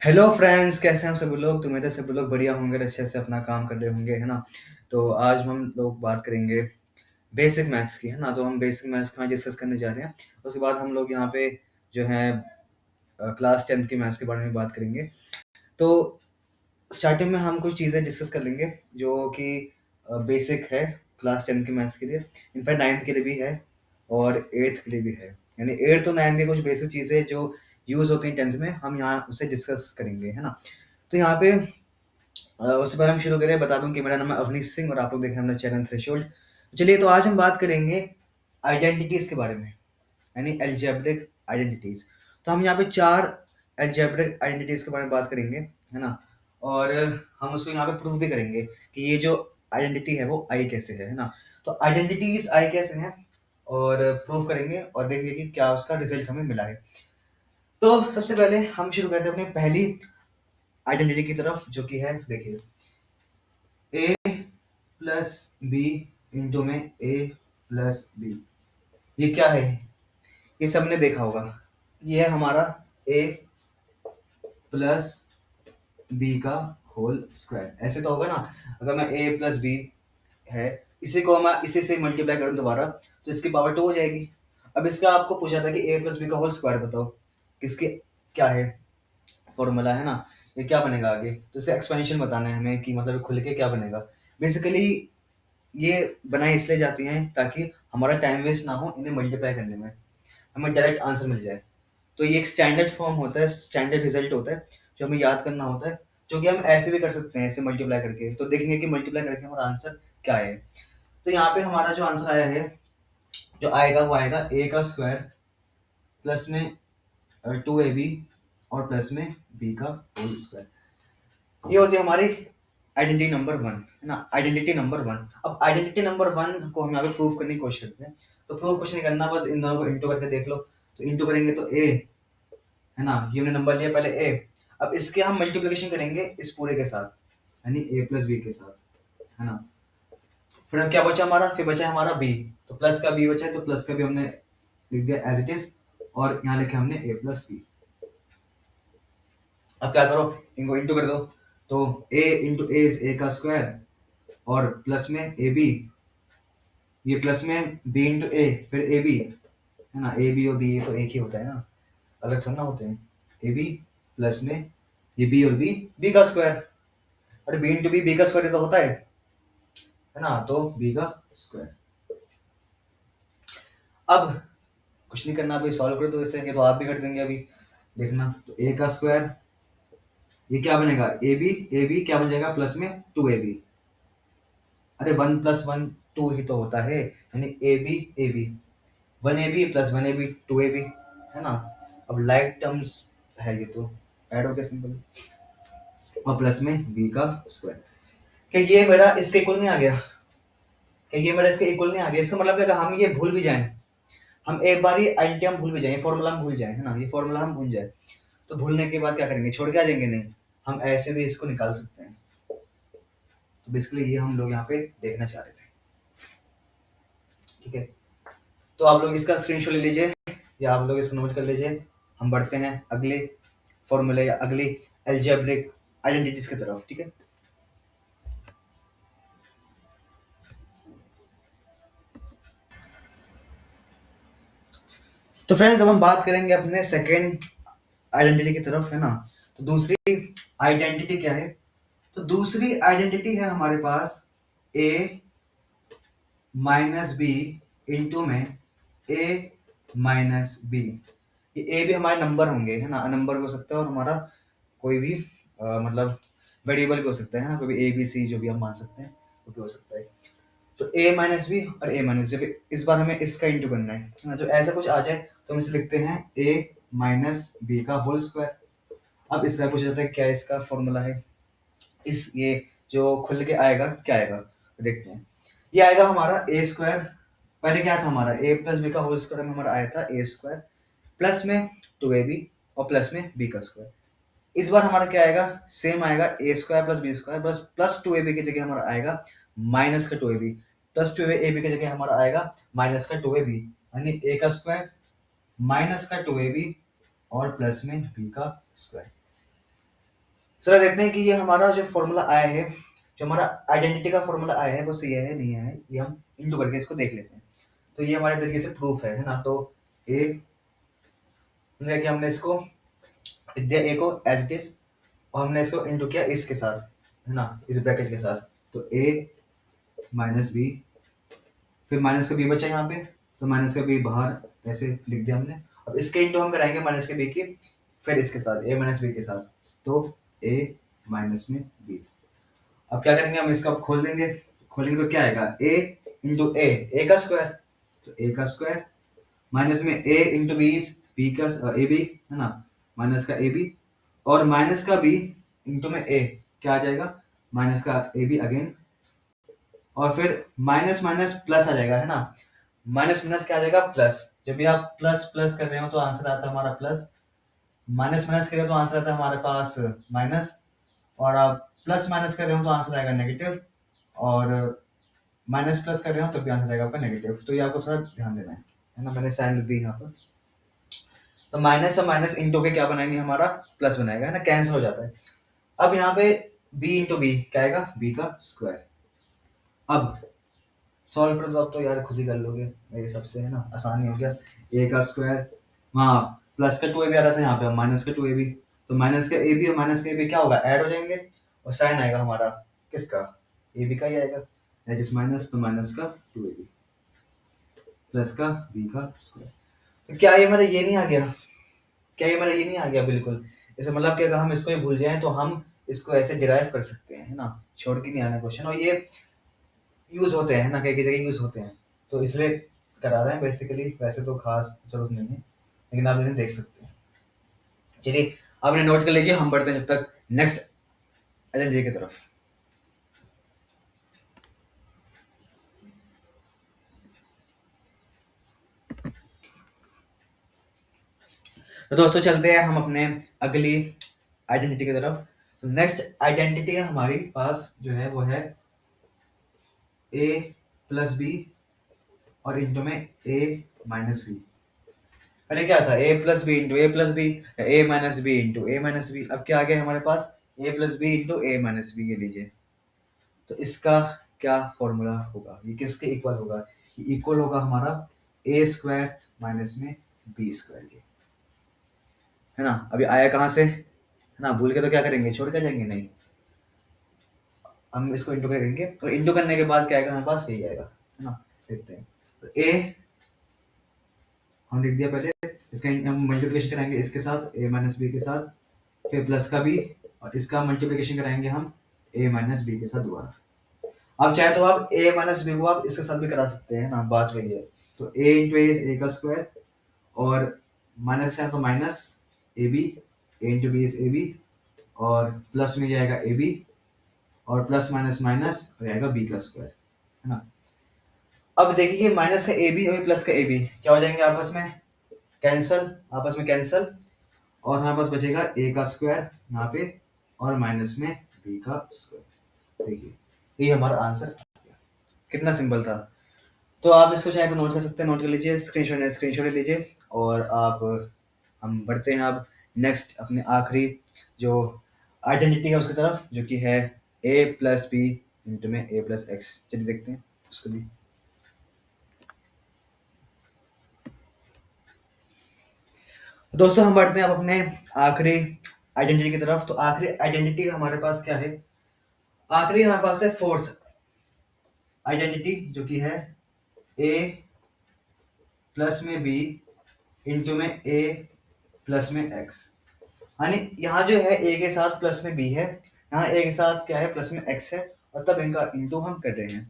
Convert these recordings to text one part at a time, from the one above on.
Hello friends, कैसे हैं हम सभी लोग। तो उम्मीद है सभी लोग बढ़िया होंगे और अच्छे से अपना काम कर रहे होंगे, है ना। तो आज हम लोग बात करेंगे बेसिक मैथ्स की, है ना। तो हम बेसिक मैथ्स का डिस्कस करने जा रहे हैं। उसके बाद हम लोग यहाँ पे जो है क्लास 10th की मैथ्स के बारे में बात करेंगे। तो स्टार्टिंग में हम कुछ चीज़ें डिस्कस कर लेंगे जो कि बेसिक है क्लास 10th की मैथ्स के लिए। इनफैक्ट 9th के लिए भी है और 8th के लिए भी है। यानी 8th और 9th के कुछ बेसिक चीज़ें जो यूज़ होती हैं 10th में, हम यहाँ उसे डिस्कस करेंगे, है ना। तो यहाँ पे उससे पहले हम शुरू करें, बता दूं कि मेरा नाम है अवनीश सिंह और आप लोग देख रहे हैं अपना चैनल थ्रेशोल्ड। चलिए, तो आज हम बात करेंगे आइडेंटिटीज के बारे में, यानी एल्जेब्रिक आइडेंटिटीज। तो हम यहाँ पे 4 एल्जेब्रिक आइडेंटिटीज के बारे में बात करेंगे, है ना। और हम उसको यहाँ पे प्रूव भी करेंगे कि ये जो आइडेंटिटी है वो आई कैसे है ना। तो आइडेंटिटीज आई कैसे हैं और प्रूव करेंगे और देखेंगे कि क्या उसका रिजल्ट हमें मिला है। तो सबसे पहले हम शुरू करते हैं अपनी पहली आइडेंटिटी की तरफ, जो कि है, देखिए, ए प्लस बी इंटू में ए प्लस बी। ये क्या है? ये सबने देखा होगा। ये है हमारा ए प्लस बी का होल स्क्वायर। ऐसे तो होगा ना। अगर मैं ए प्लस बी है, इसी को मैं इसी से मल्टीप्लाई करूं दोबारा, तो इसकी पावर 2 हो जाएगी। अब इसका आपको पूछा था कि ए प्लस बी का होल स्क्वायर बताओ, किसके क्या है फॉर्मूला, है ना। ये क्या बनेगा आगे, तो इसे एक्सपेंशन बताना है हमें कि मतलब खुल के क्या बनेगा। बेसिकली ये बनाई इसलिए जाती हैं ताकि हमारा टाइम वेस्ट ना हो इन्हें मल्टीप्लाई करने में, हमें डायरेक्ट आंसर मिल जाए। तो ये एक स्टैंडर्ड फॉर्म होता है, स्टैंडर्ड रिजल्ट होता है जो हमें याद करना होता है, जो कि हम ऐसे भी कर सकते हैं, ऐसे मल्टीप्लाई करके। तो देखेंगे कि मल्टीप्लाई करके हमारा आंसर क्या है। तो यहाँ पे हमारा जो आंसर आया है, जो आएगा वो आएगा ए का स्क्वायर प्लस में 2ab और प्लस में बी का होल स्क्वायर। ये होती है हमारी आइडेंटिटी नंबर 1, है ना। Identity number 1। अब आइडेंटिटी नंबर 1 को हम यहाँ पे प्रूव करने की कोशिश करते हैं। तो प्रूव कुछ नहीं करना, बस इन दोनों को इंटू करके देख लो। तो इंटू करेंगे तो ए, है ना, ये हमने नंबर लिया पहले ए। अब इसके हम मल्टीप्लिकेशन करेंगे इस पूरे के साथ, यानी ए प्लस बी के साथ, है ना। फिर अब क्या बचा हमारा, फिर बचा हमारा बी। तो प्लस का बी बचा है, तो प्लस का भी हमने लिख दिया एज इट इज, और यहाँ लिखे हमने ए प्लस बी। अब क्या करो, इनको इंटू कर दो। तो ए इंटू ए इज ए का स्क्वायर और प्लस में ए बी, ये प्लस में बी इंटू ए, फिर ए बी, है ना। ए बी और बी ये तो एक ही होता है ना, अलग थोड़ा ना होते हैं। ए बी प्लस में ये बी और बी, बी का स्क्वायर। अरे बी इंटू बी का स्क्वायर तो होता है ना। तो बी का स्क्वायर। अब कुछ नहीं करना, अभी सॉल्व कर दो इसे, ये तो आप भी कर देंगे अभी, देखना। तो ए का स्क्वायर, ये क्या बनेगा, ए बी क्या बन जाएगा, प्लस में 2ab। अरे 1 प्लस 1 2 ही तो होता है, यानी A B 1ab plus 1ab 2ab, है ना। अब लाइक टर्म्स है, ये तो ऐड हो गया सिंपल, और प्लस में बी का स्क्वायर। क्या ये मेरा इसके इक्वल नहीं आ गया? क्या ये मेरा इसके इक्वल नहीं आ गया? इसका मतलब क्या, अगर हम ये भूल भी जाएं, हम एक बार ये आइडेंटिटी हम भूल भी जाएं, फॉर्मूला हम भूल जाएं, है ना, ये फॉर्मूला हम भूल जाए, तो भूलने के बाद क्या करेंगे, छोड़ के आ जाएंगे? नहीं, हम ऐसे भी इसको निकाल सकते हैं। तो बेसिकली ये हम लोग यहाँ पे देखना चाह रहे थे, ठीक है। तो आप लोग इसका स्क्रीनशॉट ले लीजिए या आप लोग इसको नोट कर लीजिए। हम बढ़ते हैं अगले फॉर्मूले या अगली एल्जेब्रिक आइडेंटिटीज की तरफ, ठीक है। तो फ्रेंड्स, अब हम बात करेंगे अपने सेकेंड आइडेंटिटी की तरफ, है ना। तो दूसरी आइडेंटिटी क्या है? तो दूसरी आइडेंटिटी है हमारे पास ए माइनस बी इंटू में ए माइनस बी। ये ए भी हमारे नंबर होंगे, है ना, नंबर भी हो सकता है और हमारा कोई भी मतलब वेरिएबल भी हो सकता है ना, कोई भी ए बी सी जो भी हम मान सकते हैं वो भी हो सकता है। तो ए माइनस बी और ए माइनस, जब इस बार हमें इसका इंटू करना है ना, जो ऐसा कुछ आ जाए तो हम इसे लिखते हैं ए माइनस बी का होल स्क्वायर। अब इस तरह पूछा जाता है क्या इसका फॉर्मूला है, इस ये जो खुल के आएगा क्या आएगा, देखते हैं। ये आएगा हमारा ए स्क्वायर, पहले क्या था हमारा ए प्लस बी का होल स्क्वायर में हमारा आया था ए स्क्वायर प्लस में 2ab और प्लस में बी का स्क्वायर। इस बार हमारा क्या आएगा, सेम आएगा, ए स्क्वायर प्लस बी स्क्वायर बस प्लस 2ab की जगह हमारा आएगा माइनस का 2ab, प्लस 2ab की जगह हमारा आएगा माइनस का 2ab, यानी ए का स्क्वायर माइनस का 2ab और प्लस में बी का स्क्वायर। चलो देखते हैं कि ये हमारा जो फॉर्मूला आया है, जो हमारा आइडेंटिटी का फॉर्मूला आया है, वो सही है नहीं है, ये हम इंटू करके इसको देख लेते हैं। तो ये हमारे तरीके से प्रूफ है ना। तो ए कि हमने इसको दिया ए को एज इट इज, और हमने इसको इंटू किया इसके साथ, है ना, इस ब्रैकेट के साथ। तो ए माइनस बी, फिर माइनस का बी बचा यहाँ पे, तो माइनस का बी बाहर ऐसे लिख दिया हमने। अब इसके इंटू हम कराएंगे माइनस के बी की, फिर इसके साथ ए माइनस बी के साथ, तो ए माइनस में बी। अब क्या करेंगे हम, इसका खोल देंगे, खोलेंगे तो क्या आएगा, ए इंटू ए का स्क्वायर, तो ए का स्क्वायर माइनस में ए इंटू बी का ए बी, है ना, माइनस का ए बी, और माइनस का बी इंटू में ए क्या आ जाएगा, माइनस का ए बी अगेन, और फिर माइनस माइनस प्लस आ जाएगा, है ना, माइनस माइनस क्या आ जाएगा, प्लस। जब भी आप प्लस प्लस कर रहे हो तो आंसर आता है हमारा प्लस, माइनस माइनस कर रहे हो तो आंसर आता है हमारे पास माइनस, और आप प्लस माइनस कर रहे हो तो आंसर आएगा नेगेटिव, और माइनस प्लस कर रहे हो तो भी आंसर आएगा आपका नेगेटिव। तो ये आपको थोड़ा ध्यान देना है ना, मैंने साइन लिख दी यहाँ पर। तो माइनस और माइनस इंटू के क्या बनाएंगे, हमारा प्लस बनाएगा, है ना, कैंसिल हो जाता है। अब यहाँ पे बी इंटू बी क्या आएगा, बी का स्क्वायर। अब सॉल्व करो तो अब तो यार खुद ही कर लोगे मेरे हिसाब से, है ना, आसानी हो गया। ए का स्क्वायर, हाँ प्लस का टू ए भी आ रहा था यहाँ पे, माइनस का टू ए भी, तो माइनस का ए बी और माइनस का ए बी क्या होगा, ऐड हो जाएंगे, और साइन आएगा हमारा किसका, ए बी का ही आएगा, दैट इज माइनस, तो माइनस का टू ए बी प्लस का बी का स्क्वायर। तो क्या ये मेरा ये नहीं आ गया, क्या ये मेरा ये नहीं आ गया, बिल्कुल। इसका मतलब कि अगर हम इसको ही भूल जाएं तो हम इसको ऐसे डिराइव कर सकते हैं, है ना, छोड़ के नहीं आना क्वेश्चन। और ये यूज होते हैं ना, कई कई जगह यूज होते हैं, तो इसलिए करा रहे हैं बेसिकली, वैसे तो खास जरूरत नहीं है, लेकिन आप इन्हें देख सकते हैं। चलिए आप इन्हें नोट कर लीजिए, हम बढ़ते हैं जब तक नेक्स्ट एजेंडे की तरफ। तो दोस्तों चलते हैं हम अपने अगली आइडेंटिटी की तरफ। तो नेक्स्ट आइडेंटिटी हमारी पास जो है वो है ए प्लस बी और इंटू में ए माइनस बी। पहले क्या था, ए प्लस बी इंटू ए प्लस बी, ए माइनस बी इंटू ए माइनस बी। अब क्या आ गया हमारे पास, ए प्लस बी इंटू ए माइनस बी, ये लीजिए। तो इसका क्या फॉर्मूला होगा, ये किसके इक्वल होगा, ये इक्वल होगा हमारा ए स्क्वायर माइनस में बी स्क्वायर के, है ना। अभी आया कहाँ से, है ना, भूल के तो क्या करेंगे, छोड़ के जाएंगे, नहीं, हम इसको इंटू करेंगे, तो इंटू करने के बाद क्या आएगा हमारे पास, यही आएगा, है ना। देखते हैं, तो ए हम लिख दिया पहले, इसका हम मल्टीप्लिकेशन कराएंगे इसके साथ, ए माइनस बी के साथ, फिर प्लस का बी, और इसका मल्टीप्लिकेशन कराएंगे हम ए माइनस बी के साथ दोबारा। आप चाहे तो आप ए माइनस बी को आप इसके साथ भी करा सकते हैं ना, बात वही है। तो ए इंटू ए का स्क्वायर, और माइनस है तो minus A B, A into B is A B, और प्लस में जाएगा ए बी, और प्लस माइनस माइनस हो जाएगा बी का स्क्वायर, है ना। अब देखिए माइनस का ए बी और प्लस का ए बी क्या हो जाएंगे आपस में, कैंसल, आपस में कैंसल, और हमारे पास बचेगा ए का स्क्वायर यहाँ पे, और माइनस में बी का स्क्वायर। देखिए ये हमारा आंसर आ गया, कितना सिंपल था। तो आप इसको चाहे तो नोट कर सकते हैं, नोट कर लीजिए, स्क्रीनशॉट ले लीजिए, और आप हम बढ़ते हैं अब नेक्स्ट अपने आखिरी जो आइडेंटिटी है उसकी तरफ, जो कि है ए प्लस बी इंटू में ए प्लस एक्स। चलिए देखते हैं उसको भी। दोस्तों हम बढ़ते हैं अब अपने आखिरी आइडेंटिटी की तरफ। तो आखिरी आइडेंटिटी हमारे पास क्या है, आखिरी हमारे पास है फोर्थ आइडेंटिटी, जो कि है ए प्लस में बी इंटू में ए प्लस में एक्स। यानी यहाँ जो है ए के साथ प्लस में बी है, यहाँ ए के साथ क्या है, प्लस में एक्स है, और तब इनका इंटू हम कर रहे हैं।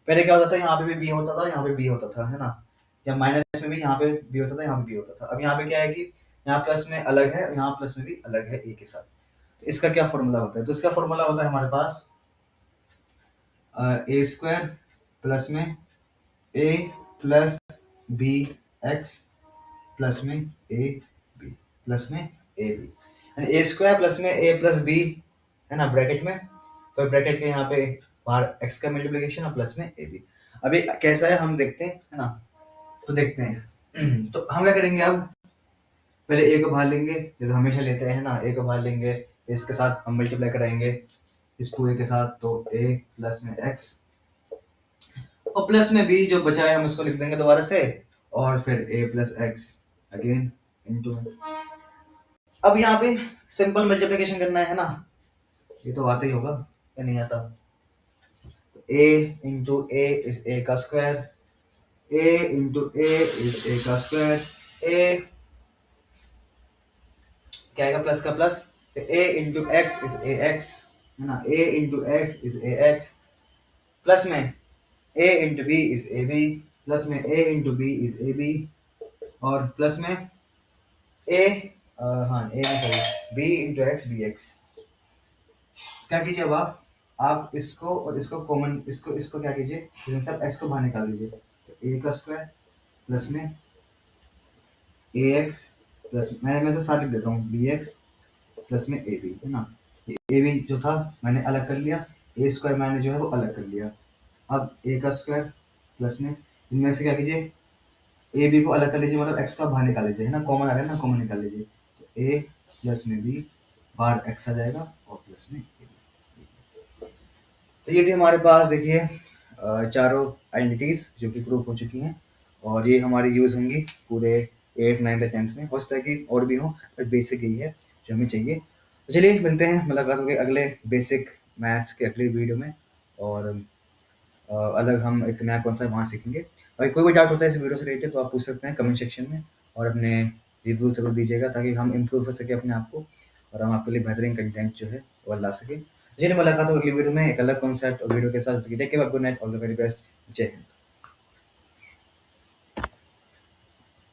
पहले क्या होता था, यहाँ पे भी बी होता था, यहाँ पे बी होता था, है ना, या माइनस में भी यहाँ पे बी होता था, यहाँ पे बी होता था। अब यहाँ पे क्या है कि यहाँ प्लस में अलग है, यहाँ प्लस में भी अलग है ए के साथ। तो इसका क्या फॉर्मूला होता है, तो इसका फॉर्मूला होता है हमारे पास ए स्क्वायर प्लस में ए प्लस बी एक्स प्लस में ए बी प्लस में ए बी, यानी ए स्क्वायर प्लस में ए प्लस बी, है ना, ब्रैकेट में, तो ब्रैकेट के यहाँ पे बाहर एक्स का मल्टीप्लिकेशन और प्लस में ए बी। अभी कैसा है हम देखते हैं, है ना, तो देखते हैं। तो हम क्या करेंगे, अब पहले ए को बाहर लेंगे, जैसे हमेशा लेते हैं ना, ए को बाहर लेंगे, इसके साथ हम मल्टीप्लाई कराएंगे इस पूरे के साथ, तो a प्लस में x और प्लस में b जो बचा है हम उसको लिख देंगे दोबारा से, और फिर a plus x again into. अब यहाँ पे सिंपल मल्टीप्लिकेशन करना है ना, ये तो आता ही होगा या नहीं आता। a into A is a का square, a into A is a का स्क्वायर, a क्या आएगा प्लस का plus, a into X is a x है ना, a into X is a x, plus में a into B is a b, plus में a into B is a b, और plus में a हाँ a में sorry b into X B X. क्या कीजिए अब आप इसको और इसको कॉमन, इसको क्या कीजिए, इसमें सब x को बाहर निकाल दीजिए, तो a का स्क्वायर प्लस में ए एक्स प्लस मैं से साथ लिख देता हूँ बी एक्स प्लस में ए बी है ना। ए बी जो था मैंने अलग कर लिया, ए स्क्वायर मैंने जो है वो अलग कर लिया। अब ए का स्क्वायर प्लस में इनमें से क्या कीजिए, ए बी को अलग कर लीजिए, मतलब एक्स को आप बाहर निकाल लीजिए है ना, कॉमन आ रहा है ना, कॉमन निकाल लीजिए, तो ए प्लस में बी बाहर एक्स आ जाएगा और प्लस में ए बी। तो ये थी हमारे पास देखिए चारों आइडेंटिटीज जो कि प्रूफ हो चुकी हैं, और ये हमारी यूज़ होंगी पूरे 8th 9th 10th में। हो सकता है कि और भी हो, बट बेसिक यही है जो हमें चाहिए। तो चलिए मिलते हैं, मुलाकात होगी अगले बेसिक मैथ्स के अगले वीडियो में, और अलग हम एक नया कॉन्सेप्ट वहाँ सीखेंगे। अगर कोई भी डाउट होता है इस वीडियो से रिलेटेड तो आप पूछ सकते हैं कमेंट सेक्शन में, और अपने रिव्यू ज़रूर दीजिएगा ताकि हम इम्प्रूव कर सकें अपने आप को, और हम आपके लिए बेहतरीन कंटेंट जो है वो ला सकें। चलिए मुलाकात होगी अगली वीडियो में एक अलग कॉन्सेप्ट और वीडियो के साथ। Take care, good night, all the very best, जय हिंद।